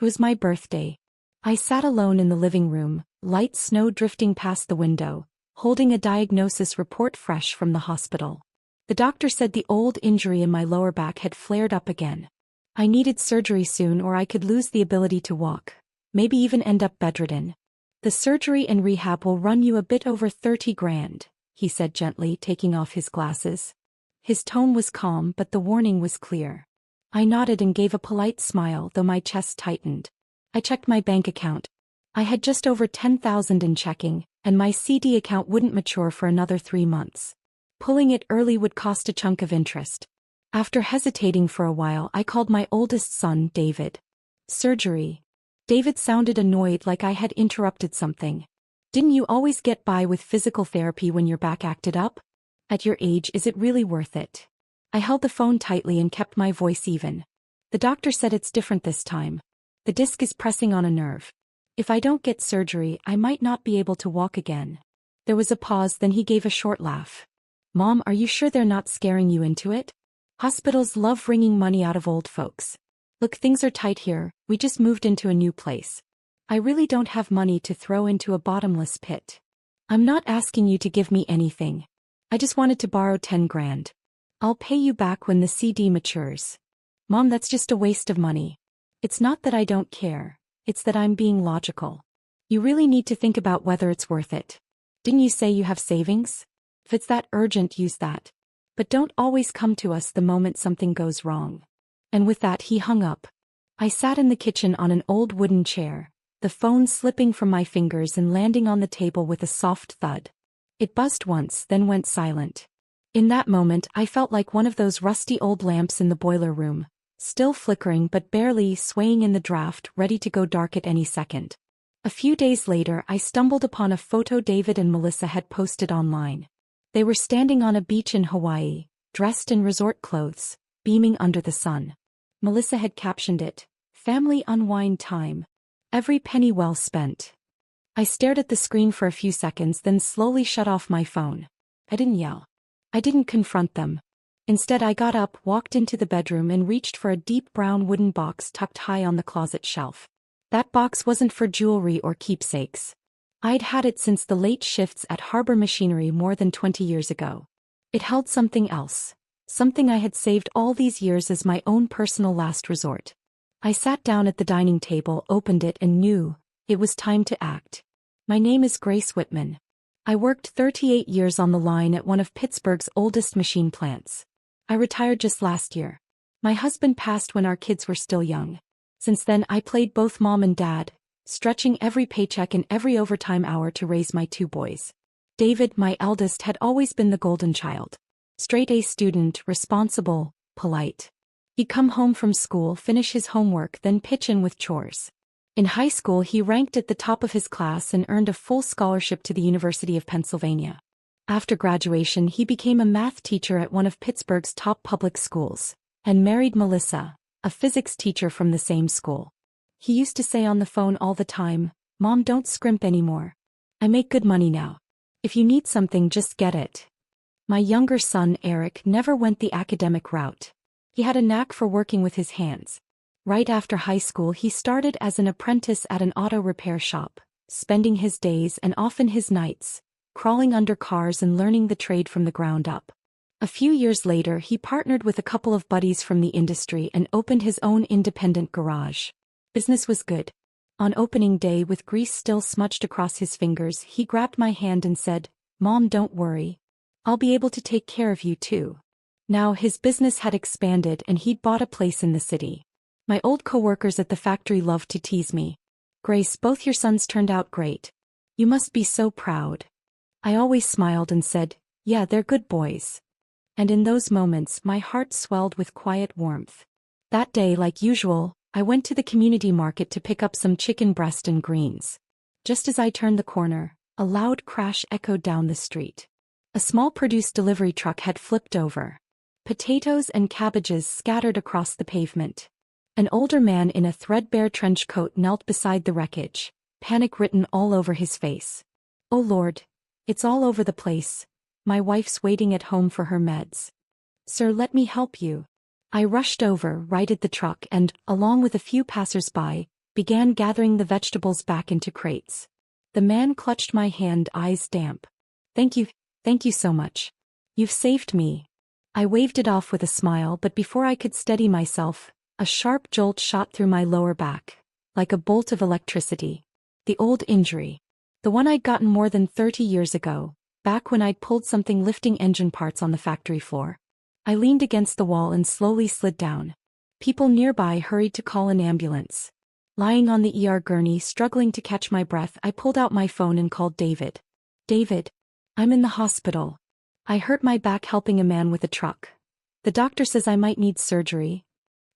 It was my birthday. I sat alone in the living room, light snow drifting past the window, holding a diagnosis report fresh from the hospital. The doctor said the old injury in my lower back had flared up again. I needed surgery soon or I could lose the ability to walk, maybe even end up bedridden. The surgery and rehab will run you a bit over 30 grand, he said gently, taking off his glasses. His tone was calm but the warning was clear. I nodded and gave a polite smile though my chest tightened. I checked my bank account. I had just over 10,000 in checking, and my CD account wouldn't mature for another 3 months. Pulling it early would cost a chunk of interest. After hesitating for a while, I called my oldest son, David. Surgery. David sounded annoyed, like I had interrupted something. Didn't you always get by with physical therapy when your back acted up? At your age, is it really worth it? I held the phone tightly and kept my voice even. The doctor said it's different this time. The disc is pressing on a nerve. If I don't get surgery, I might not be able to walk again. There was a pause, then he gave a short laugh. Mom, are you sure they're not scaring you into it? Hospitals love wringing money out of old folks. Look, things are tight here, we just moved into a new place. I really don't have money to throw into a bottomless pit. I'm not asking you to give me anything. I just wanted to borrow 10 grand. I'll pay you back when the CD matures. Mom, that's just a waste of money. It's not that I don't care, it's that I'm being logical. You really need to think about whether it's worth it. Didn't you say you have savings? If it's that urgent, use that. But don't always come to us the moment something goes wrong. And with that he hung up. I sat in the kitchen on an old wooden chair, the phone slipping from my fingers and landing on the table with a soft thud. It buzzed once, then went silent. In that moment I felt like one of those rusty old lamps in the boiler room, still flickering but barely swaying in the draft, ready to go dark at any second. A few days later I stumbled upon a photo David and Melissa had posted online. They were standing on a beach in Hawaii, dressed in resort clothes, beaming under the sun. Melissa had captioned it, "Family unwind time. Every penny well spent." I stared at the screen for a few seconds, then slowly shut off my phone. I didn't yell. I didn't confront them. Instead I got up, walked into the bedroom and reached for a deep brown wooden box tucked high on the closet shelf. That box wasn't for jewelry or keepsakes. I'd had it since the late shifts at Harbor Machinery more than 20 years ago. It held something else, something I had saved all these years as my own personal last resort. I sat down at the dining table, opened it and knew it was time to act. My name is Grace Whitman. I worked 38 years on the line at one of Pittsburgh's oldest machine plants. I retired just last year. My husband passed when our kids were still young. Since then I played both mom and dad, stretching every paycheck and every overtime hour to raise my 2 boys. David, my eldest, had always been the golden child. Straight A student, responsible, polite. He'd come home from school, finish his homework, then pitch in with chores. In high school he ranked at the top of his class and earned a full scholarship to the University of Pennsylvania. After graduation he became a math teacher at one of Pittsburgh's top public schools, and married Melissa, a physics teacher from the same school. He used to say on the phone all the time, "Mom, don't scrimp anymore. I make good money now. If you need something, just get it." My younger son, Eric, never went the academic route. He had a knack for working with his hands. Right after high school he started as an apprentice at an auto repair shop, spending his days and often his nights crawling under cars and learning the trade from the ground up. A few years later he partnered with a couple of buddies from the industry and opened his own independent garage. Business was good. On opening day, with grease still smudged across his fingers, he grabbed my hand and said, "Mom, don't worry. I'll be able to take care of you too." Now his business had expanded and he'd bought a place in the city. My old coworkers at the factory loved to tease me. "Grace, both your sons turned out great. You must be so proud." I always smiled and said, "Yeah, they're good boys." And in those moments my heart swelled with quiet warmth. That day, like usual, I went to the community market to pick up some chicken breast and greens. Just as I turned the corner, a loud crash echoed down the street. A small produce delivery truck had flipped over. Potatoes and cabbages scattered across the pavement. An older man in a threadbare trench coat knelt beside the wreckage, panic written all over his face. "Oh Lord, it's all over the place. My wife's waiting at home for her meds. Sir, let me help you." I rushed over, righted the truck and, along with a few passers-by, began gathering the vegetables back into crates. The man clutched my hand, eyes damp. Thank you so much. You've saved me. I waved it off with a smile, but before I could steady myself, a sharp jolt shot through my lower back, like a bolt of electricity. The old injury. The one I'd gotten more than 30 years ago, back when I'd pulled something lifting engine parts on the factory floor. I leaned against the wall and slowly slid down. People nearby hurried to call an ambulance. Lying on the ER gurney, struggling to catch my breath, I pulled out my phone and called David. David, I'm in the hospital. I hurt my back helping a man with a truck. The doctor says I might need surgery.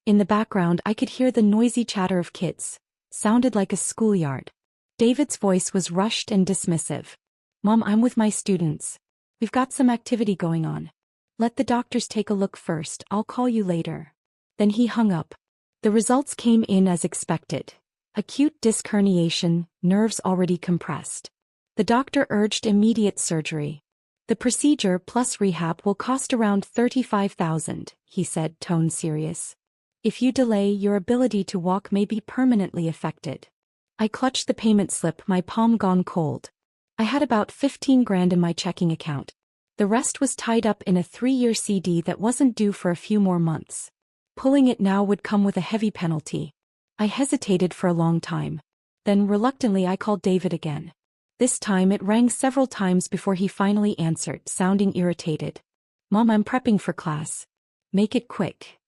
In the background, I could hear the noisy chatter of kids. Sounded like a schoolyard. David's voice was rushed and dismissive. Mom, I'm with my students. We've got some activity going on. Let the doctors take a look first, I'll call you later. Then he hung up. The results came in as expected. Acute disc herniation, nerves already compressed. The doctor urged immediate surgery. The procedure plus rehab will cost around $35,000, he said, tone serious. If you delay, your ability to walk may be permanently affected. I clutched the payment slip, my palm gone cold. I had about 15 grand in my checking account. The rest was tied up in a 3-year CD that wasn't due for a few more months. Pulling it now would come with a heavy penalty. I hesitated for a long time. Then reluctantly I called David again. This time it rang several times before he finally answered, sounding irritated. Mom, I'm prepping for class. Make it quick.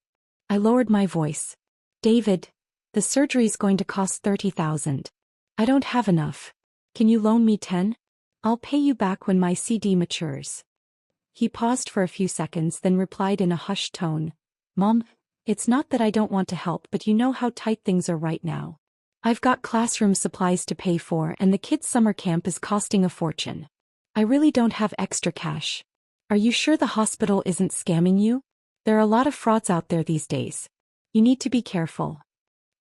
I lowered my voice. David, the surgery's going to cost $30,000. I don't have enough. Can you loan me 10? I'll pay you back when my CD matures. He paused for a few seconds, then replied in a hushed tone. Mom, it's not that I don't want to help, but you know how tight things are right now. I've got classroom supplies to pay for, and the kids' summer camp is costing a fortune. I really don't have extra cash. Are you sure the hospital isn't scamming you? There are a lot of frauds out there these days. You need to be careful.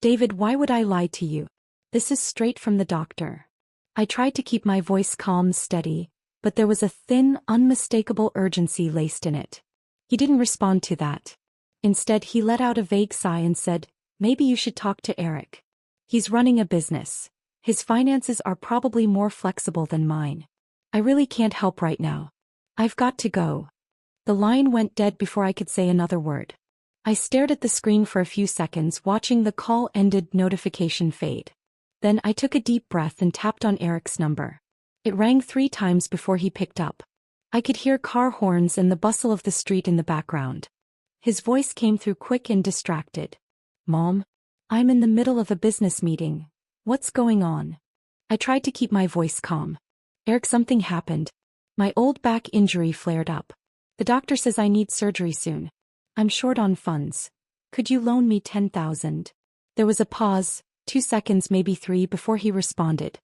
David, why would I lie to you? This is straight from the doctor. I tried to keep my voice calm, steady, but there was a thin, unmistakable urgency laced in it. He didn't respond to that. Instead, he let out a vague sigh and said, maybe you should talk to Eric. He's running a business. His finances are probably more flexible than mine. I really can't help right now. I've got to go. The line went dead before I could say another word. I stared at the screen for a few seconds, watching the call-ended notification fade. Then I took a deep breath and tapped on Eric's number. It rang 3 times before he picked up. I could hear car horns and the bustle of the street in the background. His voice came through quick and distracted. Mom, I'm in the middle of a business meeting. What's going on? I tried to keep my voice calm. Eric, something happened. My old back injury flared up. The doctor says I need surgery soon. I'm short on funds. Could you loan me $10,000? There was a pause, 2 seconds, maybe 3, before he responded.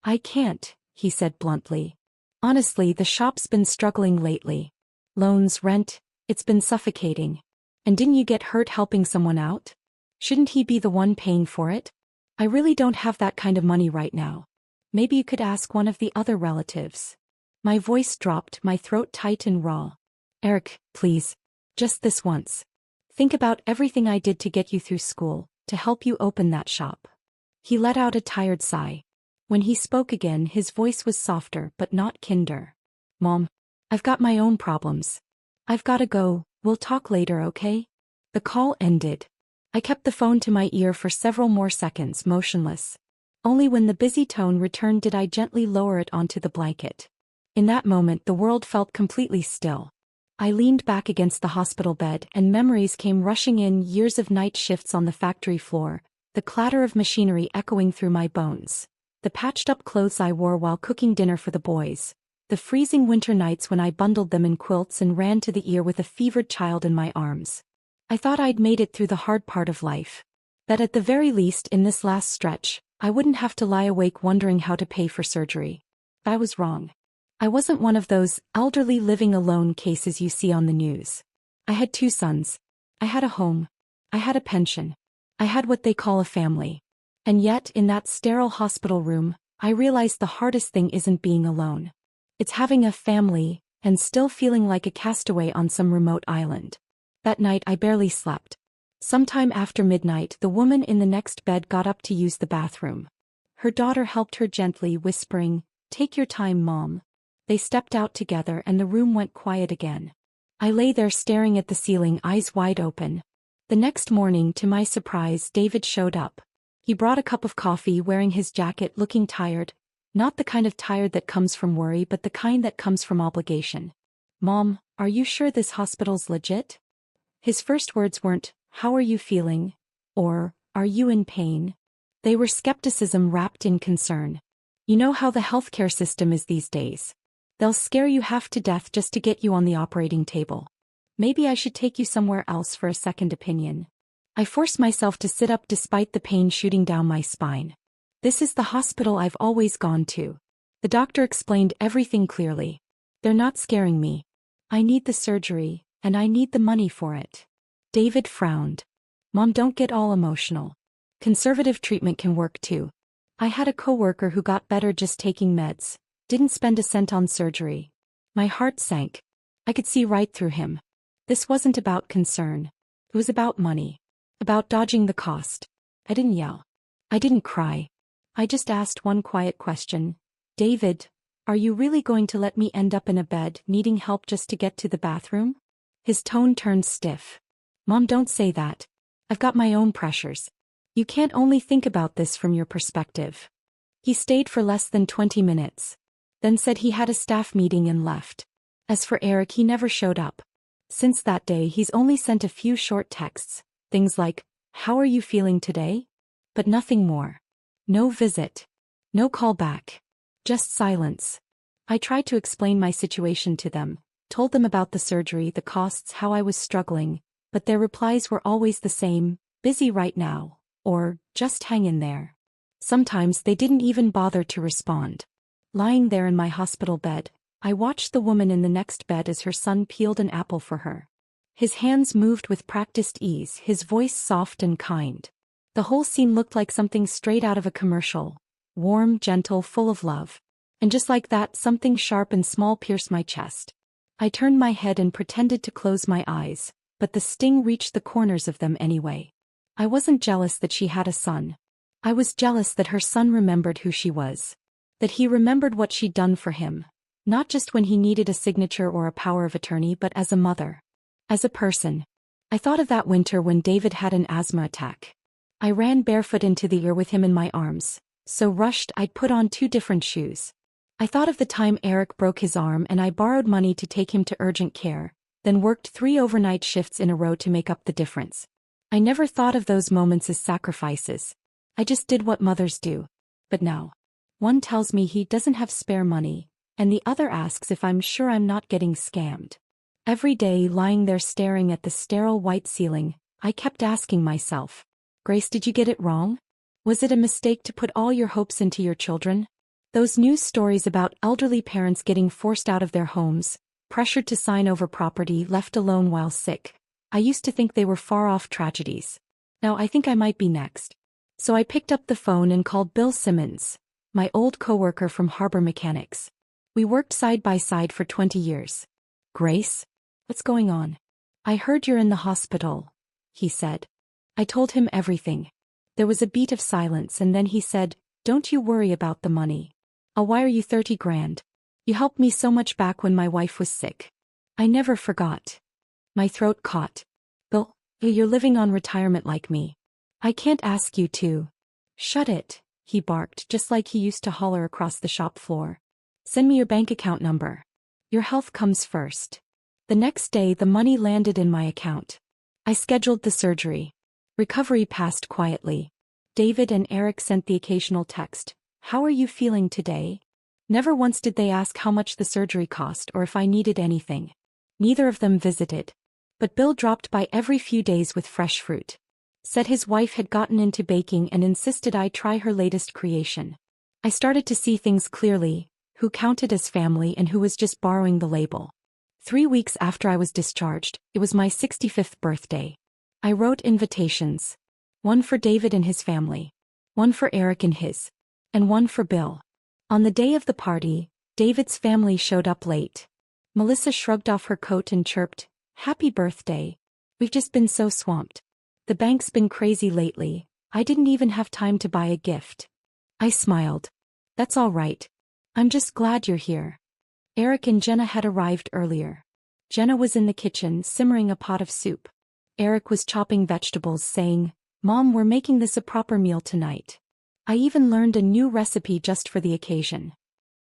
I can't, he said bluntly. Honestly, the shop's been struggling lately. Loans, rent, it's been suffocating. And didn't you get hurt helping someone out? Shouldn't he be the one paying for it? I really don't have that kind of money right now. Maybe you could ask one of the other relatives. My voice dropped, my throat tight and raw. Eric, please. Just this once. Think about everything I did to get you through school, to help you open that shop. He let out a tired sigh. When he spoke again, his voice was softer but not kinder. Mom, I've got my own problems. I've gotta go, we'll talk later, okay? The call ended. I kept the phone to my ear for several more seconds, motionless. Only when the busy tone returned did I gently lower it onto the blanket. In that moment, the world felt completely still. I leaned back against the hospital bed, and memories came rushing in, years of night shifts on the factory floor, the clatter of machinery echoing through my bones, the patched-up clothes I wore while cooking dinner for the boys, the freezing winter nights when I bundled them in quilts and ran to the ER with a fevered child in my arms. I thought I'd made it through the hard part of life. That at the very least in this last stretch, I wouldn't have to lie awake wondering how to pay for surgery. I was wrong. I wasn't one of those elderly living alone cases you see on the news. I had 2 sons. I had a home. I had a pension. I had what they call a family. And yet, in that sterile hospital room, I realized the hardest thing isn't being alone. It's having a family, and still feeling like a castaway on some remote island. That night I barely slept. Sometime after midnight, the woman in the next bed got up to use the bathroom. Her daughter helped her gently, whispering, "Take your time, Mom." They stepped out together and the room went quiet again. I lay there staring at the ceiling, eyes wide open. The next morning, to my surprise, David showed up. He brought a cup of coffee, wearing his jacket, looking tired. Not the kind of tired that comes from worry, but the kind that comes from obligation. "Mom, are you sure this hospital's legit?" His first words weren't, "How are you feeling?" or, "Are you in pain?" They were skepticism wrapped in concern. You know how the healthcare system is these days. They'll scare you half to death just to get you on the operating table. "Maybe I should take you somewhere else for a second opinion." I forced myself to sit up despite the pain shooting down my spine. "This is the hospital I've always gone to." The doctor explained everything clearly. "They're not scaring me. I need the surgery, and I need the money for it." David frowned. "Mom, don't get all emotional. Conservative treatment can work too. I had a coworker who got better just taking meds, didn't spend a cent on surgery." My heart sank. I could see right through him. This wasn't about concern. It was about money. About dodging the cost. I didn't yell. I didn't cry. I just asked one quiet question. "David, are you really going to let me end up in a bed, needing help just to get to the bathroom?" His tone turned stiff. "Mom, don't say that. I've got my own pressures. You can't only think about this from your perspective." He stayed for less than 20 minutes. Then said he had a staff meeting and left. As for Eric, he never showed up. Since that day, he's only sent a few short texts, things like, "How are you feeling today?" But nothing more. No visit. No call back. Just silence. I tried to explain my situation to them, told them about the surgery, the costs, how I was struggling, but their replies were always the same: "Busy right now," or "Just hang in there." Sometimes they didn't even bother to respond. Lying there in my hospital bed, I watched the woman in the next bed as her son peeled an apple for her. His hands moved with practiced ease, his voice soft and kind. The whole scene looked like something straight out of a commercial. Warm, gentle, full of love. And just like that, something sharp and small pierced my chest. I turned my head and pretended to close my eyes, but the sting reached the corners of them anyway. I wasn't jealous that she had a son. I was jealous that her son remembered who she was. That he remembered what she'd done for him. Not just when he needed a signature or a power of attorney, but as a mother. As a person. I thought of that winter when David had an asthma attack. I ran barefoot into the air with him in my arms, so rushed I'd put on 2 different shoes. I thought of the time Eric broke his arm and I borrowed money to take him to urgent care, then worked 3 overnight shifts in a row to make up the difference. I never thought of those moments as sacrifices. I just did what mothers do. But now, one tells me he doesn't have spare money, and the other asks if I'm sure I'm not getting scammed. Every day, lying there staring at the sterile white ceiling, I kept asking myself, "Grace, did you get it wrong? Was it a mistake to put all your hopes into your children?" Those news stories about elderly parents getting forced out of their homes, pressured to sign over property, left alone while sick. I used to think they were far-off tragedies. Now I think I might be next. So I picked up the phone and called Bill Simmons, my old coworker from Harbor Mechanics. We worked side by side for 20 years. "Grace? What's going on?" "I heard you're in the hospital," he said. I told him everything. There was a beat of silence and then he said, "Don't you worry about the money. I'll wire you 30 grand. You helped me so much back when my wife was sick." I never forgot. My throat caught. "Bill, you're living on retirement like me. I can't ask you to." "Shut it," he barked, just like he used to holler across the shop floor. "Send me your bank account number. Your health comes first." The next day the money landed in my account. I scheduled the surgery. Recovery passed quietly. David and Eric sent the occasional text, "How are you feeling today?" Never once did they ask how much the surgery cost or if I needed anything. Neither of them visited. But Bill dropped by every few days with fresh fruit. Said his wife had gotten into baking and insisted I try her latest creation. I started to see things clearly, who counted as family and who was just borrowing the label. 3 weeks after I was discharged, it was my 65th birthday. I wrote invitations. One for David and his family. One for Eric and his. And one for Bill. On the day of the party, David's family showed up late. Melissa shrugged off her coat and chirped, "Happy birthday. We've just been so swamped." The bank's been crazy lately. I didn't even have time to buy a gift. I smiled. That's all right. I'm just glad you're here. Eric and Jenna had arrived earlier. Jenna was in the kitchen simmering a pot of soup. Eric was chopping vegetables, saying, "Mom, we're making this a proper meal tonight. I even learned a new recipe just for the occasion."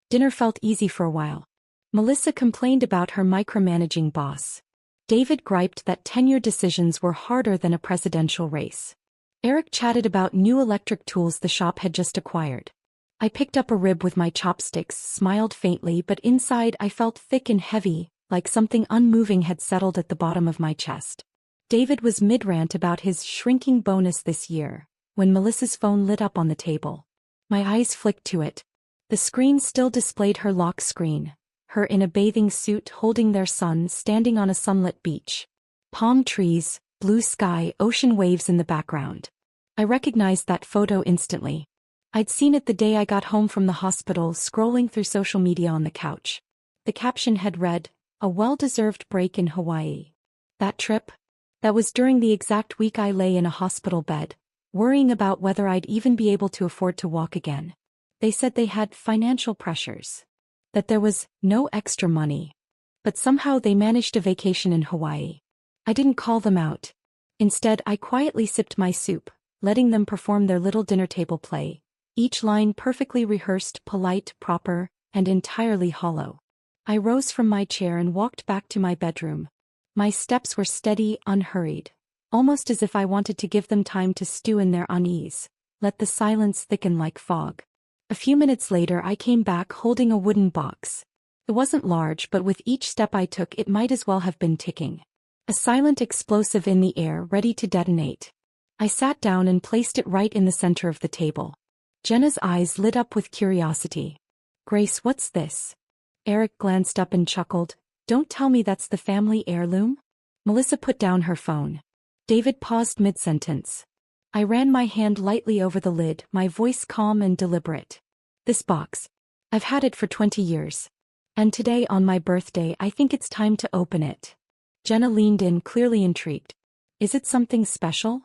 Dinner felt easy for a while. Melissa complained about her micromanaging boss. David griped that tenure decisions were harder than a presidential race. Eric chatted about new electric tools the shop had just acquired. I picked up a rib with my chopsticks, smiled faintly, but inside I felt thick and heavy, like something unmoving had settled at the bottom of my chest. David was mid-rant about his shrinking bonus this year, when Melissa's phone lit up on the table. My eyes flicked to it. The screen still displayed her lock screen, her in a bathing suit holding their son standing on a sunlit beach. Palm trees, blue sky, ocean waves in the background. I recognized that photo instantly. I'd seen it the day I got home from the hospital, scrolling through social media on the couch. The caption had read, "A well-deserved break in Hawaii." That trip? That was during the exact week I lay in a hospital bed, worrying about whether I'd even be able to afford to walk again. They said they had financial pressures, that there was no extra money. But somehow they managed a vacation in Hawaii. I didn't call them out. Instead, I quietly sipped my soup, letting them perform their little dinner table play, each line perfectly rehearsed, polite, proper, and entirely hollow. I rose from my chair and walked back to my bedroom. My steps were steady, unhurried, almost as if I wanted to give them time to stew in their unease, let the silence thicken like fog. A few minutes later I came back holding a wooden box. It wasn't large, but with each step I took it might as well have been ticking. A silent explosive in the air, ready to detonate. I sat down and placed it right in the center of the table. Jenna's eyes lit up with curiosity. "Grace, what's this?" Eric glanced up and chuckled. "Don't tell me that's the family heirloom?" Melissa put down her phone. David paused mid-sentence. I ran my hand lightly over the lid, my voice calm and deliberate. "This box. I've had it for 20 years. And today, on my birthday, I think it's time to open it." Jenna leaned in, clearly intrigued. "Is it something special?"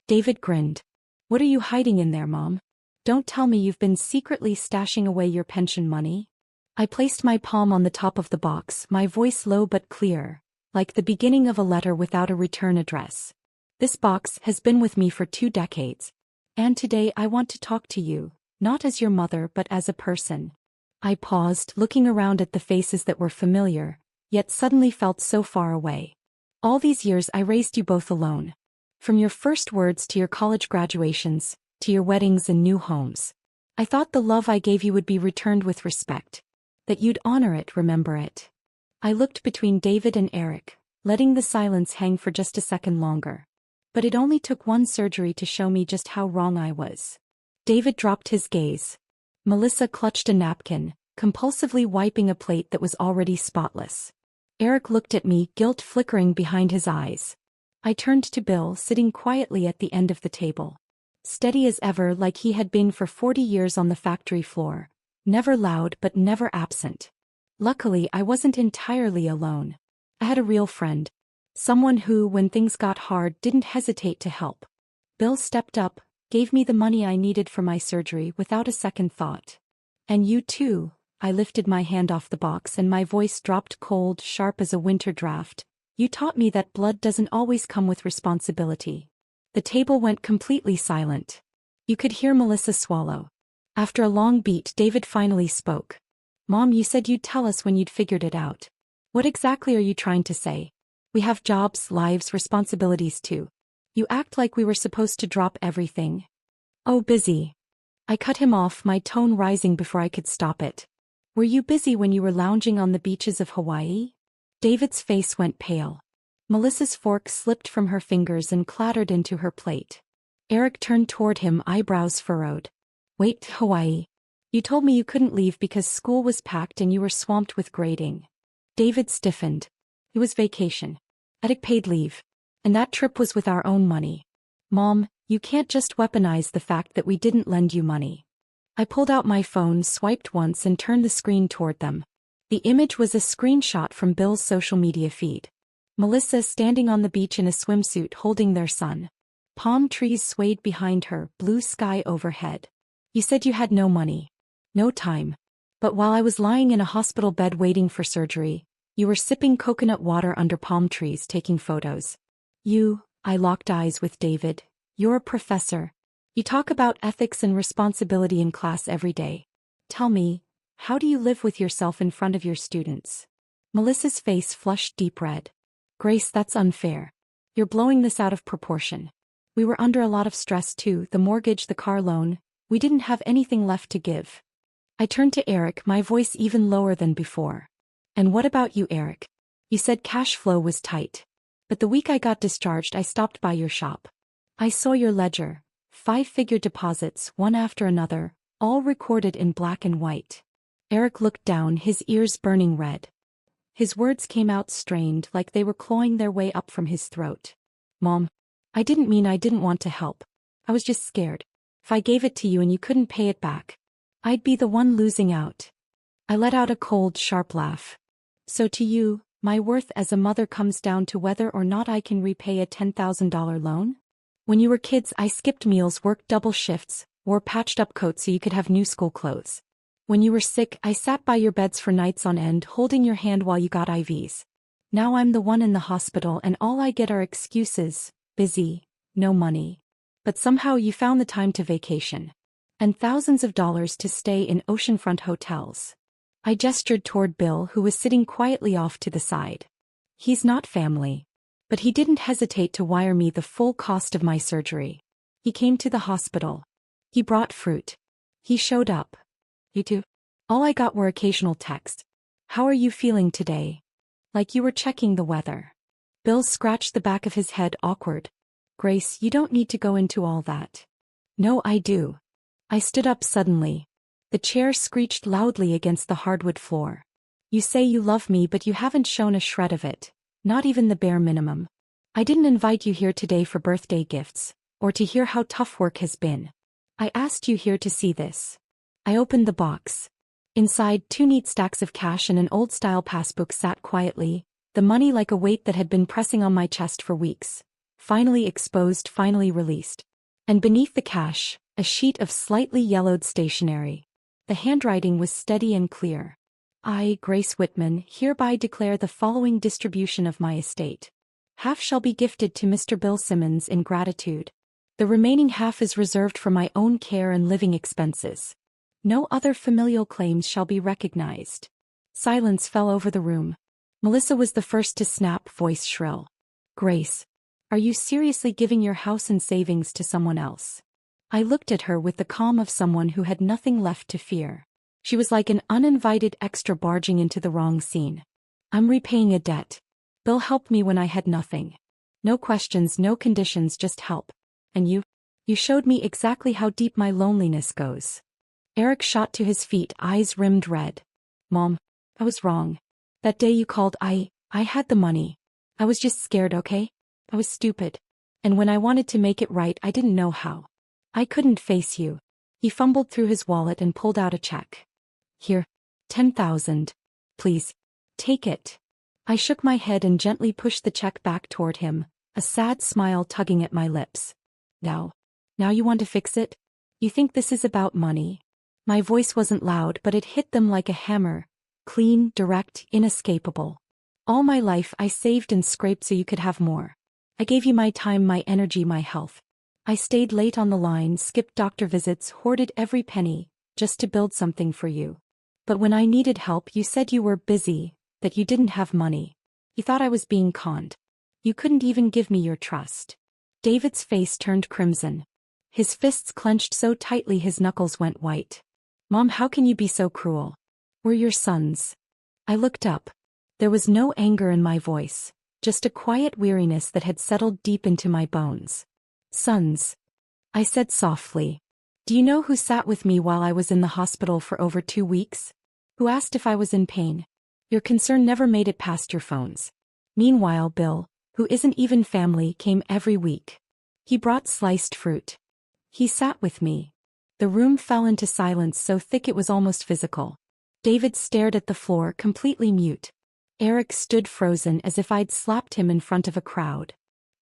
David grinned. "What are you hiding in there, Mom? Don't tell me you've been secretly stashing away your pension money?" I placed my palm on the top of the box, my voice low but clear, like the beginning of a letter without a return address. "This box has been with me for 2 decades. And today I want to talk to you, not as your mother but as a person." I paused, looking around at the faces that were familiar, yet suddenly felt so far away. "All these years I raised you both alone. From your first words to your college graduations, to your weddings and new homes. I thought the love I gave you would be returned with respect. That you'd honor it, remember it." I looked between David and Eric, letting the silence hang for just a second longer. But it only took one surgery to show me just how wrong I was. David dropped his gaze. Melissa clutched a napkin, compulsively wiping a plate that was already spotless. Eric looked at me, guilt flickering behind his eyes. I turned to Bill, sitting quietly at the end of the table. Steady as ever, like he had been for 40 years on the factory floor. Never loud but never absent. Luckily, I wasn't entirely alone. I had a real friend. Someone who, when things got hard, didn't hesitate to help. Bill stepped up, gave me the money I needed for my surgery without a second thought. "And you too." I lifted my hand off the box and my voice dropped cold, sharp as a winter draft. "You taught me that blood doesn't always come with responsibility." The table went completely silent. You could hear Melissa swallow. After a long beat, David finally spoke. "Mom, you said you'd tell us when you'd figured it out. What exactly are you trying to say? We have jobs, lives, responsibilities too. You act like we were supposed to drop everything." "Oh, busy." I cut him off, my tone rising before I could stop it. "Were you busy when you were lounging on the beaches of Hawaii?" David's face went pale. Melissa's fork slipped from her fingers and clattered into her plate. Eric turned toward him, eyebrows furrowed. "Wait, Hawaii. You told me you couldn't leave because school was packed and you were swamped with grading." David stiffened. "It was vacation. I took paid leave. And that trip was with our own money. Mom, you can't just weaponize the fact that we didn't lend you money." I pulled out my phone, swiped once and turned the screen toward them. The image was a screenshot from Bill's social media feed. Melissa standing on the beach in a swimsuit holding their son. Palm trees swayed behind her, blue sky overhead. You said you had no money. No time. But while I was lying in a hospital bed waiting for surgery, you were sipping coconut water under palm trees taking photos. I locked eyes with David. You're a professor. You talk about ethics and responsibility in class every day. Tell me, how do you live with yourself in front of your students? Melissa's face flushed deep red. Grace, that's unfair. You're blowing this out of proportion. We were under a lot of stress too, the mortgage, the car loan. We didn't have anything left to give. I turned to Eric, my voice even lower than before. And what about you, Eric? You said cash flow was tight. But the week I got discharged, I stopped by your shop. I saw your ledger. 5-figure deposits, one after another, all recorded in black and white. Eric looked down, his ears burning red. His words came out strained, like they were clawing their way up from his throat. Mom, I didn't mean I didn't want to help. I was just scared. If I gave it to you and you couldn't pay it back, I'd be the one losing out. I let out a cold, sharp laugh. So to you, my worth as a mother comes down to whether or not I can repay a $10,000 loan? When you were kids, I skipped meals, worked double shifts, wore patched-up coats so you could have new school clothes. When you were sick, I sat by your beds for nights on end, holding your hand while you got IVs. Now I'm the one in the hospital and all I get are excuses, busy, no money. But somehow you found the time to vacation. And thousands of dollars to stay in oceanfront hotels. I gestured toward Bill, who was sitting quietly off to the side. He's not family. But he didn't hesitate to wire me the full cost of my surgery. He came to the hospital. He brought fruit. He showed up. You too? All I got were occasional texts. How are you feeling today? Like you were checking the weather. Bill scratched the back of his head, awkward. Grace, you don't need to go into all that. No, I do. I stood up suddenly. The chair screeched loudly against the hardwood floor. You say you love me, but you haven't shown a shred of it. Not even the bare minimum. I didn't invite you here today for birthday gifts, or to hear how tough work has been. I asked you here to see this. I opened the box. Inside, 2 neat stacks of cash and an old-style passbook sat quietly, the money like a weight that had been pressing on my chest for weeks. Finally exposed, finally released. And beneath the cash, a sheet of slightly yellowed stationery. The handwriting was steady and clear. I, Grace Whitman, hereby declare the following distribution of my estate. Half shall be gifted to Mr. Bill Simmons in gratitude. The remaining half is reserved for my own care and living expenses. No other familial claims shall be recognized. Silence fell over the room. Melissa was the first to snap, voice shrill. Grace, are you seriously giving your house and savings to someone else? I looked at her with the calm of someone who had nothing left to fear. She was like an uninvited extra barging into the wrong scene. I'm repaying a debt. Bill helped me when I had nothing. No questions, no conditions, just help. And you showed me exactly how deep my loneliness goes. Eric shot to his feet, eyes rimmed red. Mom, I was wrong. That day you called, I had the money. I was just scared, okay? I was stupid. And when I wanted to make it right, I didn't know how. I couldn't face you. He fumbled through his wallet and pulled out a check. Here, 10,000. Please, take it. I shook my head and gently pushed the check back toward him, a sad smile tugging at my lips. Now you want to fix it? You think this is about money? My voice wasn't loud, but it hit them like a hammer. Clean, direct, inescapable. All my life I saved and scraped so you could have more. I gave you my time, my energy, my health. I stayed late on the line, skipped doctor visits, hoarded every penny, just to build something for you. But when I needed help, you said you were busy, that you didn't have money. You thought I was being conned. You couldn't even give me your trust. David's face turned crimson. His fists clenched so tightly his knuckles went white. Mom, how can you be so cruel? We're your sons. I looked up. There was no anger in my voice, just a quiet weariness that had settled deep into my bones. Sons, I said softly. Do you know who sat with me while I was in the hospital for over 2 weeks? Who asked if I was in pain? Your concern never made it past your phones. Meanwhile, Bill, who isn't even family, came every week. He brought sliced fruit. He sat with me. The room fell into silence so thick it was almost physical. David stared at the floor, completely mute. Eric stood frozen as if I'd slapped him in front of a crowd.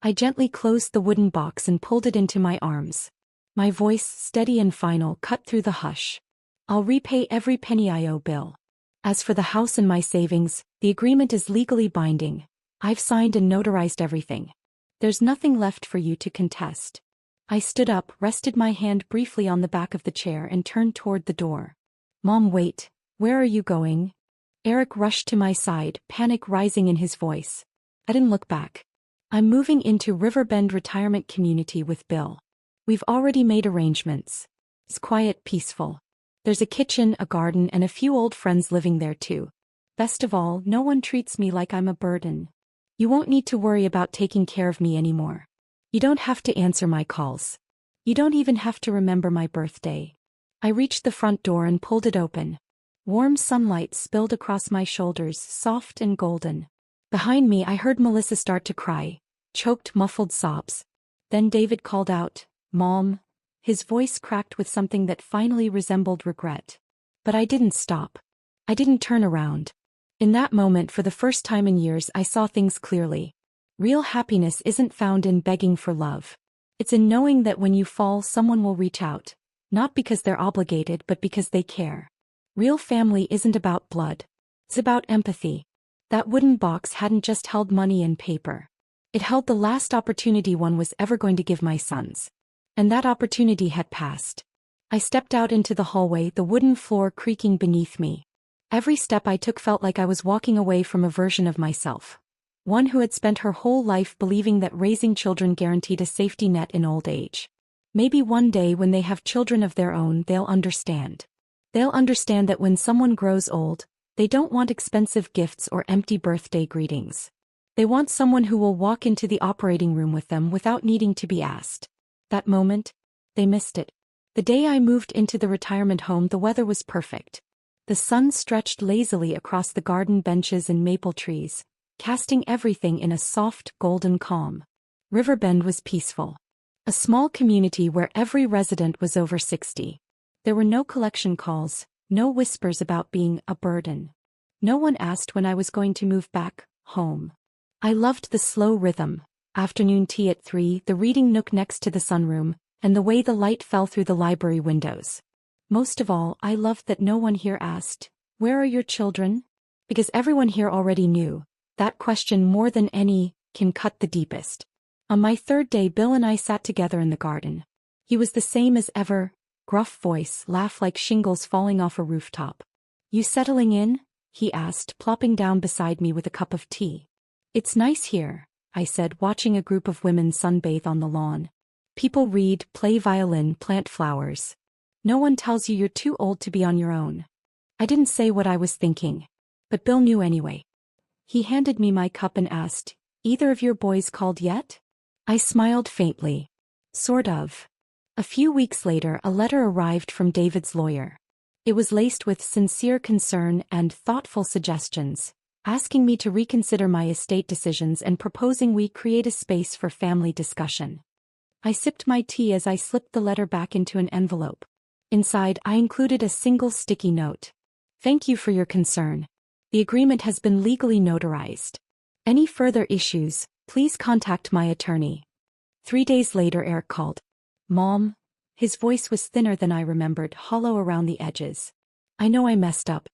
I gently closed the wooden box and pulled it into my arms. My voice, steady and final, cut through the hush. I'll repay every penny I owe Bill. As for the house and my savings, the agreement is legally binding. I've signed and notarized everything. There's nothing left for you to contest. I stood up, rested my hand briefly on the back of the chair and turned toward the door. Mom, wait. Where are you going? Eric rushed to my side, panic rising in his voice. I didn't look back. I'm moving into Riverbend Retirement Community with Bill. We've already made arrangements. It's quiet, peaceful. There's a kitchen, a garden, and a few old friends living there too. Best of all, no one treats me like I'm a burden. You won't need to worry about taking care of me anymore. You don't have to answer my calls. You don't even have to remember my birthday. I reached the front door and pulled it open. Warm sunlight spilled across my shoulders, soft and golden. Behind me I heard Melissa start to cry, choked, muffled sobs. Then David called out, "Mom." His voice cracked with something that finally resembled regret. But I didn't stop. I didn't turn around. In that moment, for the first time in years, I saw things clearly. Real happiness isn't found in begging for love. It's in knowing that when you fall, someone will reach out, not because they're obligated but because they care. Real family isn't about blood. It's about empathy. That wooden box hadn't just held money and paper. It held the last opportunity one was ever going to give my sons. And that opportunity had passed. I stepped out into the hallway, the wooden floor creaking beneath me. Every step I took felt like I was walking away from a version of myself. One who had spent her whole life believing that raising children guaranteed a safety net in old age. Maybe one day when they have children of their own, they'll understand. They'll understand that when someone grows old, they don't want expensive gifts or empty birthday greetings. They want someone who will walk into the operating room with them without needing to be asked. That moment, they missed it. The day I moved into the retirement home, the weather was perfect. The sun stretched lazily across the garden benches and maple trees, casting everything in a soft, golden calm. Riverbend was peaceful. A small community where every resident was over 60. There were no collection calls, no whispers about being a burden. No one asked when I was going to move back home. I loved the slow rhythm, afternoon tea at 3, the reading nook next to the sunroom, and the way the light fell through the library windows. Most of all, I loved that no one here asked, "Where are your children?" Because everyone here already knew. That question, more than any, can cut the deepest. On my third day, Bill and I sat together in the garden. He was the same as ever, gruff voice, laugh like shingles falling off a rooftop. "You settling in?" he asked, plopping down beside me with a cup of tea. "It's nice here," I said, watching a group of women sunbathe on the lawn. "People read, play violin, plant flowers. No one tells you you're too old to be on your own." I didn't say what I was thinking, but Bill knew anyway. He handed me my cup and asked, "Either of your boys called yet?" I smiled faintly. Sort of. A few weeks later, a letter arrived from David's lawyer. It was laced with sincere concern and thoughtful suggestions, asking me to reconsider my estate decisions and proposing we create a space for family discussion. I sipped my tea as I slipped the letter back into an envelope. Inside, I included a single sticky note. "Thank you for your concern. The agreement has been legally notarized. Any further issues, please contact my attorney." 3 days later, Eric called. "Mom." His voice was thinner than I remembered, hollow around the edges. "I know I messed up.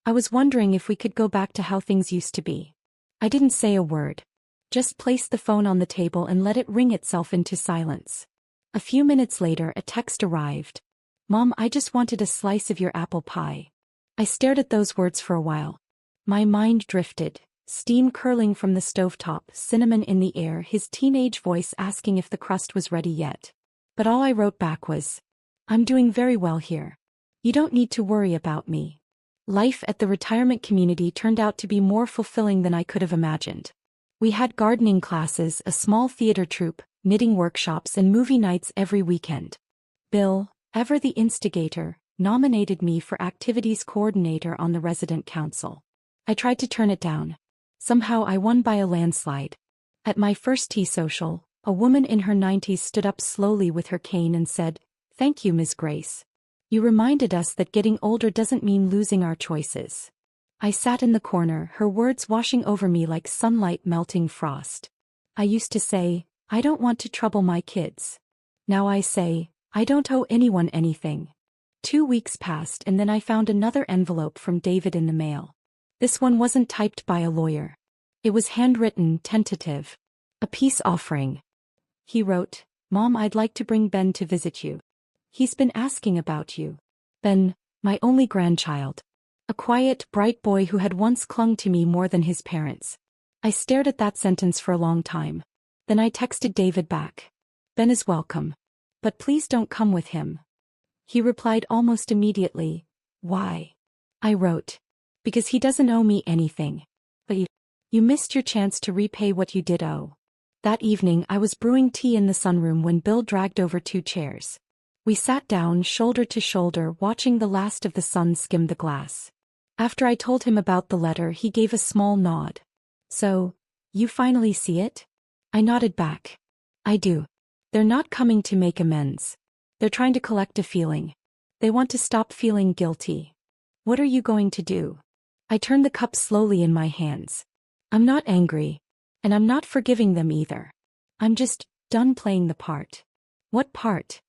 I was wondering if we could go back to how things used to be." I didn't say a word. Just placed the phone on the table and let it ring itself into silence. A few minutes later, a text arrived. "Mom, I just wanted a slice of your apple pie." I stared at those words for a while. My mind drifted, steam curling from the stovetop, cinnamon in the air, his teenage voice asking if the crust was ready yet. But all I wrote back was, "I'm doing very well here. You don't need to worry about me." Life at the retirement community turned out to be more fulfilling than I could have imagined. We had gardening classes, a small theater troupe, knitting workshops, and movie nights every weekend. Bill, ever the instigator, nominated me for activities coordinator on the resident council. I tried to turn it down. Somehow I won by a landslide. At my first tea social, a woman in her 90s stood up slowly with her cane and said, "Thank you, Ms. Grace. You reminded us that getting older doesn't mean losing our choices." I sat in the corner, her words washing over me like sunlight melting frost. I used to say, I don't want to trouble my kids. Now I say, I don't owe anyone anything. 2 weeks passed and then I found another envelope from David in the mail. This one wasn't typed by a lawyer. It was handwritten, tentative. A peace offering. He wrote, Mom, I'd like to bring Ben to visit you. He's been asking about you. Ben, my only grandchild. A quiet, bright boy who had once clung to me more than his parents. I stared at that sentence for a long time. Then I texted David back. Ben is welcome. But please don't come with him. He replied almost immediately, Why? I wrote, Because he doesn't owe me anything. But you missed your chance to repay what you did owe. That evening I was brewing tea in the sunroom when Bill dragged over 2 chairs. We sat down shoulder to shoulder watching the last of the sun skim the glass. After I told him about the letter he gave a small nod. So, you finally see it? I nodded back. I do. They're not coming to make amends. They're trying to collect a feeling. They want to stop feeling guilty. What are you going to do? I turned the cup slowly in my hands. I'm not angry. And I'm not forgiving them either. I'm just done playing the part. What part?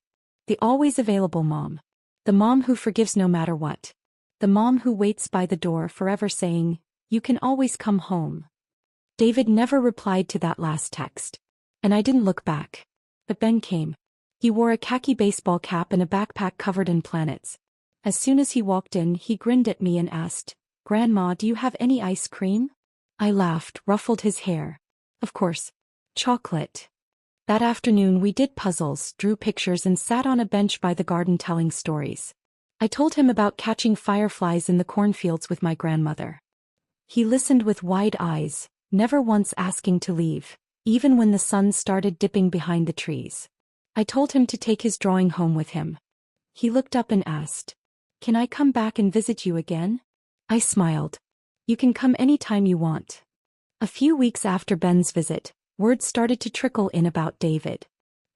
The always available mom. The mom who forgives no matter what. The mom who waits by the door forever saying, You can always come home. David never replied to that last text. And I didn't look back. But Ben came. He wore a khaki baseball cap and a backpack covered in planets. As soon as he walked in, he grinned at me and asked, Grandma, do you have any ice cream? I laughed, ruffled his hair. Of course. Chocolate. That afternoon we did puzzles, drew pictures and sat on a bench by the garden telling stories. I told him about catching fireflies in the cornfields with my grandmother. He listened with wide eyes, never once asking to leave, even when the sun started dipping behind the trees. I told him to take his drawing home with him. He looked up and asked, Can I come back and visit you again? I smiled. You can come anytime you want. A few weeks after Ben's visit, word started to trickle in about David.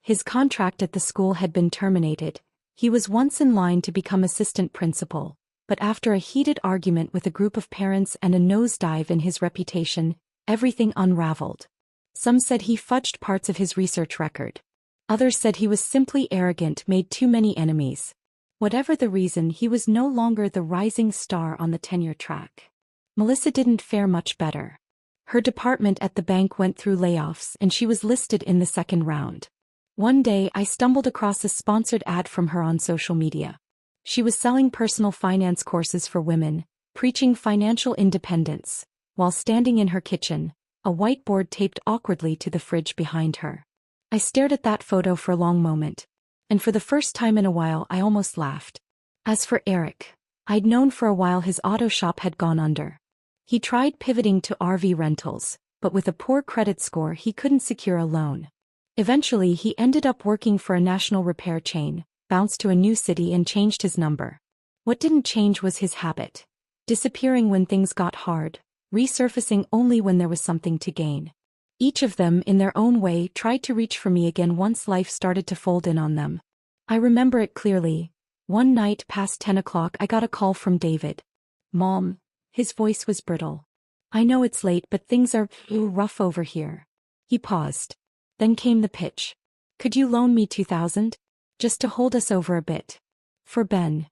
His contract at the school had been terminated. He was once in line to become assistant principal, but after a heated argument with a group of parents and a nosedive in his reputation, everything unraveled. Some said he fudged parts of his research record. Others said he was simply arrogant, made too many enemies. Whatever the reason, he was no longer the rising star on the tenure track. Melissa didn't fare much better. Her department at the bank went through layoffs and she was listed in the second round. One day I stumbled across a sponsored ad from her on social media. She was selling personal finance courses for women, preaching financial independence, while standing in her kitchen, a whiteboard taped awkwardly to the fridge behind her. I stared at that photo for a long moment, and for the first time in a while I almost laughed. As for Eric, I'd known for a while his auto shop had gone under. He tried pivoting to RV rentals, but with a poor credit score he couldn't secure a loan. Eventually he ended up working for a national repair chain, bounced to a new city and changed his number. What didn't change was his habit. Disappearing when things got hard, resurfacing only when there was something to gain. Each of them, in their own way, tried to reach for me again once life started to fold in on them. I remember it clearly. One night past 10 o'clock I got a call from David. Mom. His voice was brittle. I know it's late but things are rough over here. He paused. Then came the pitch. Could you loan me $2,000? Just to hold us over a bit. For Ben.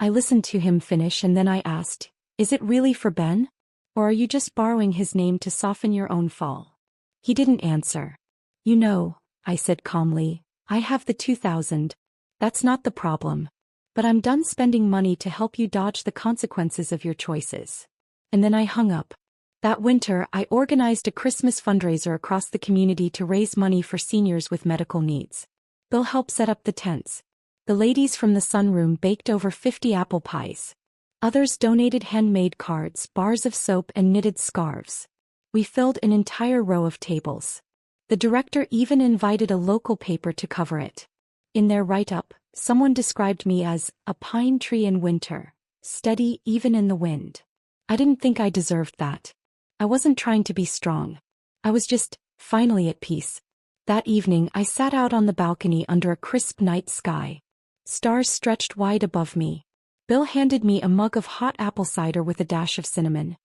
I listened to him finish and then I asked, Is it really for Ben? Or are you just borrowing his name to soften your own fall? He didn't answer. You know, I said calmly, I have the $2,000. That's not the problem. But I'm done spending money to help you dodge the consequences of your choices. And then I hung up. That winter, I organized a Christmas fundraiser across the community to raise money for seniors with medical needs. Bill helped set up the tents. The ladies from the sunroom baked over 50 apple pies. Others donated handmade cards, bars of soap and knitted scarves. We filled an entire row of tables. The director even invited a local paper to cover it. In their write-up, someone described me as a pine tree in winter, steady even in the wind. I didn't think I deserved that. I wasn't trying to be strong. I was just, finally at peace. That evening I sat out on the balcony under a crisp night sky. Stars stretched wide above me. Bill handed me a mug of hot apple cider with a dash of cinnamon.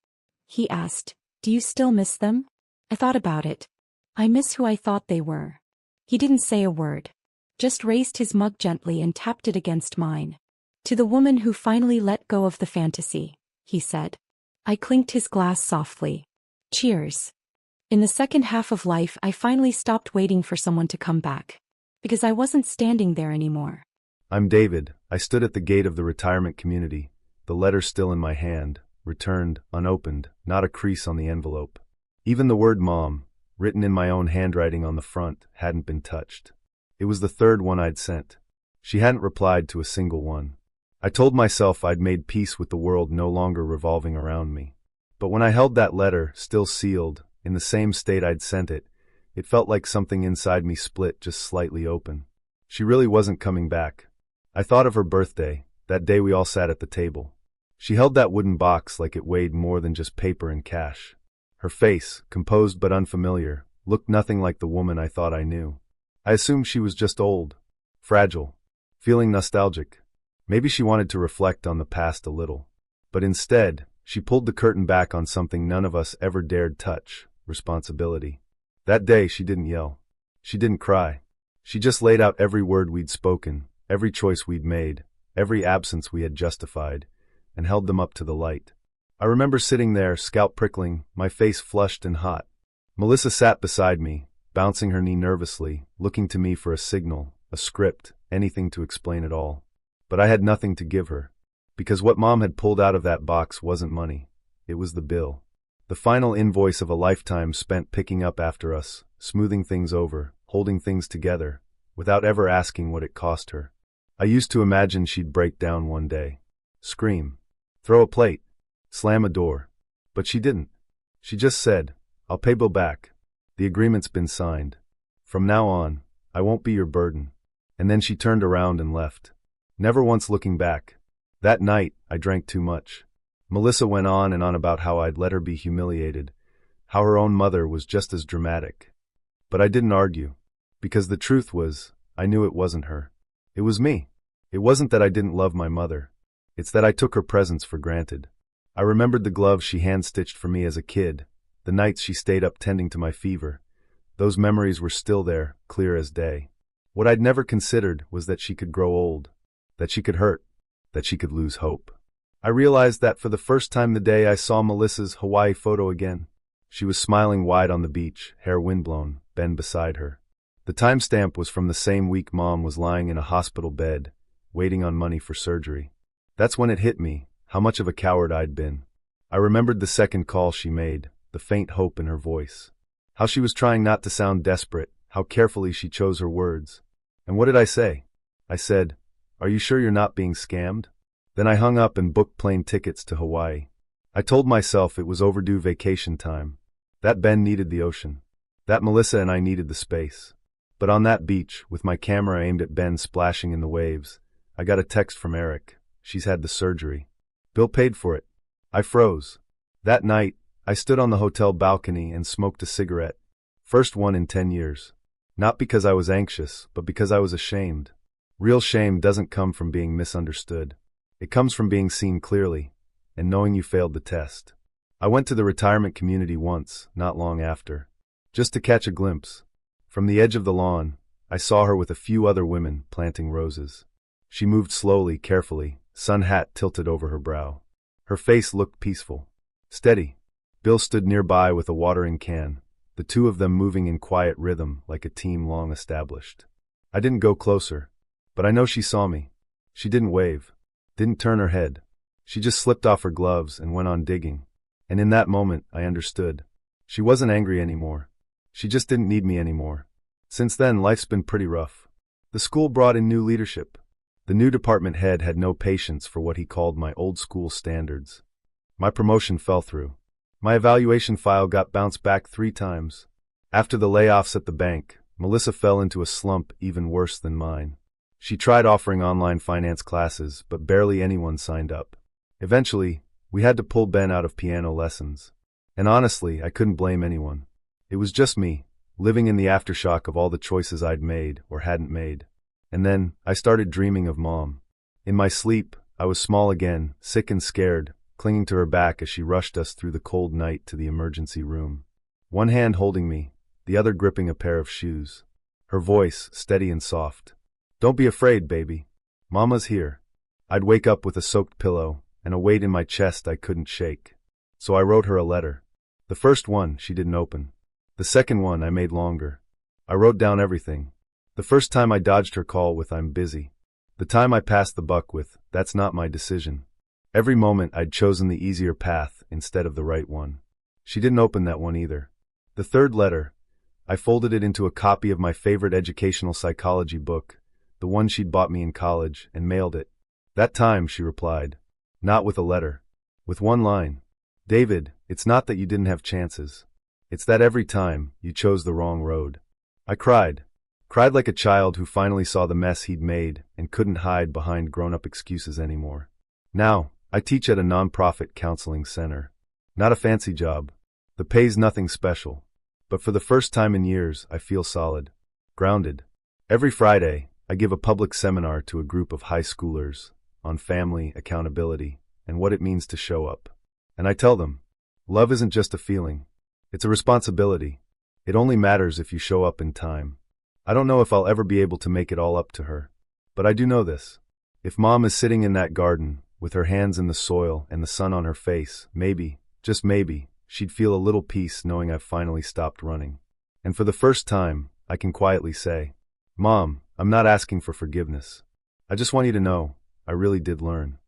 He asked, Do you still miss them? I thought about it. I miss who I thought they were. He didn't say a word. Just raised his mug gently and tapped it against mine. To the woman who finally let go of the fantasy, he said. I clinked his glass softly. Cheers. In the second half of life, I finally stopped waiting for someone to come back. Because I wasn't standing there anymore. I'm David. I stood at the gate of the retirement community, the letter still in my hand, returned, unopened, not a crease on the envelope. Even the word Mom, written in my own handwriting on the front, hadn't been touched. It was the third one I'd sent. She hadn't replied to a single one. I told myself I'd made peace with the world no longer revolving around me. But when I held that letter, still sealed, in the same state I'd sent it, it felt like something inside me split just slightly open. She really wasn't coming back. I thought of her birthday, that day we all sat at the table. She held that wooden box like it weighed more than just paper and cash. Her face, composed but unfamiliar, looked nothing like the woman I thought I knew. I assumed she was just old, fragile, feeling nostalgic. Maybe she wanted to reflect on the past a little. But instead, she pulled the curtain back on something none of us ever dared touch: responsibility. That day she didn't yell. She didn't cry. She just laid out every word we'd spoken, every choice we'd made, every absence we had justified, and held them up to the light. I remember sitting there, scalp prickling, my face flushed and hot. Melissa sat beside me, bouncing her knee nervously, looking to me for a signal, a script, anything to explain it all. But I had nothing to give her, because what Mom had pulled out of that box wasn't money. It was the bill. The final invoice of a lifetime spent picking up after us, smoothing things over, holding things together, without ever asking what it cost her. I used to imagine she'd break down one day, scream, throw a plate, slam a door. But she didn't. She just said, I'll pay Bill back. The agreement's been signed. From now on, I won't be your burden. And then she turned around and left, never once looking back. That night, I drank too much. Melissa went on and on about how I'd let her be humiliated, how her own mother was just as dramatic. But I didn't argue, because the truth was, I knew it wasn't her. It was me. It wasn't that I didn't love my mother. It's that I took her presence for granted. I remembered the gloves she hand-stitched for me as a kid, the nights she stayed up tending to my fever. Those memories were still there, clear as day. What I'd never considered was that she could grow old, that she could hurt, that she could lose hope. I realized that for the first time the day I saw Melissa's Hawaii photo again. She was smiling wide on the beach, hair windblown, Ben beside her. The timestamp was from the same week Mom was lying in a hospital bed, waiting on money for surgery. That's when it hit me, how much of a coward I'd been. I remembered the second call she made, the faint hope in her voice. How she was trying not to sound desperate, how carefully she chose her words. And what did I say? I said, Are you sure you're not being scammed? Then I hung up and booked plane tickets to Hawaii. I told myself it was overdue vacation time. That Ben needed the ocean. That Melissa and I needed the space. But on that beach, with my camera aimed at Ben splashing in the waves, I got a text from Eric. She's had the surgery. Bill paid for it. I froze. That night, I stood on the hotel balcony and smoked a cigarette. First one in 10 years. Not because I was anxious, but because I was ashamed. Real shame doesn't come from being misunderstood. It comes from being seen clearly, and knowing you failed the test. I went to the retirement community once, not long after, just to catch a glimpse. From the edge of the lawn, I saw her with a few other women planting roses. She moved slowly, carefully, sun hat tilted over her brow. Her face looked peaceful, steady. Bill stood nearby with a watering can, the two of them moving in quiet rhythm like a team long established. I didn't go closer, but I know she saw me. She didn't wave, didn't turn her head. She just slipped off her gloves and went on digging. And in that moment, I understood. She wasn't angry anymore. She just didn't need me anymore. Since then, life's been pretty rough. The school brought in new leadership. The new department head had no patience for what he called my old school standards. My promotion fell through. My evaluation file got bounced back 3 times. After the layoffs at the bank, Melissa fell into a slump even worse than mine. She tried offering online finance classes, but barely anyone signed up. Eventually, we had to pull Ben out of piano lessons. And honestly, I couldn't blame anyone. It was just me, living in the aftershock of all the choices I'd made or hadn't made. And then, I started dreaming of Mom. In my sleep, I was small again, sick and scared, clinging to her back as she rushed us through the cold night to the emergency room. One hand holding me, the other gripping a pair of shoes. Her voice, steady and soft. "Don't be afraid, baby. Mama's here." I'd wake up with a soaked pillow and a weight in my chest I couldn't shake. So I wrote her a letter. The first one she didn't open. The second one I made longer. I wrote down everything. The first time I dodged her call with "I'm busy." The time I passed the buck with "That's not my decision." Every moment I'd chosen the easier path instead of the right one. She didn't open that one either. The third letter, I folded it into a copy of my favorite educational psychology book, the one she'd bought me in college, and mailed it. That time, she replied. Not with a letter. With one line. "David, it's not that you didn't have chances. It's that every time, you chose the wrong road." I cried. Cried like a child who finally saw the mess he'd made and couldn't hide behind grown-up excuses anymore. Now, I teach at a non-profit counseling center. Not a fancy job. The pay's nothing special. But for the first time in years, I feel solid. Grounded. Every Friday, I give a public seminar to a group of high schoolers on family, accountability, and what it means to show up. And I tell them, love isn't just a feeling. It's a responsibility. It only matters if you show up in time. I don't know if I'll ever be able to make it all up to her. But I do know this. If Mom is sitting in that garden, with her hands in the soil and the sun on her face, maybe, just maybe, she'd feel a little peace knowing I've finally stopped running. And for the first time, I can quietly say, Mom, I'm not asking for forgiveness. I just want you to know, I really did learn.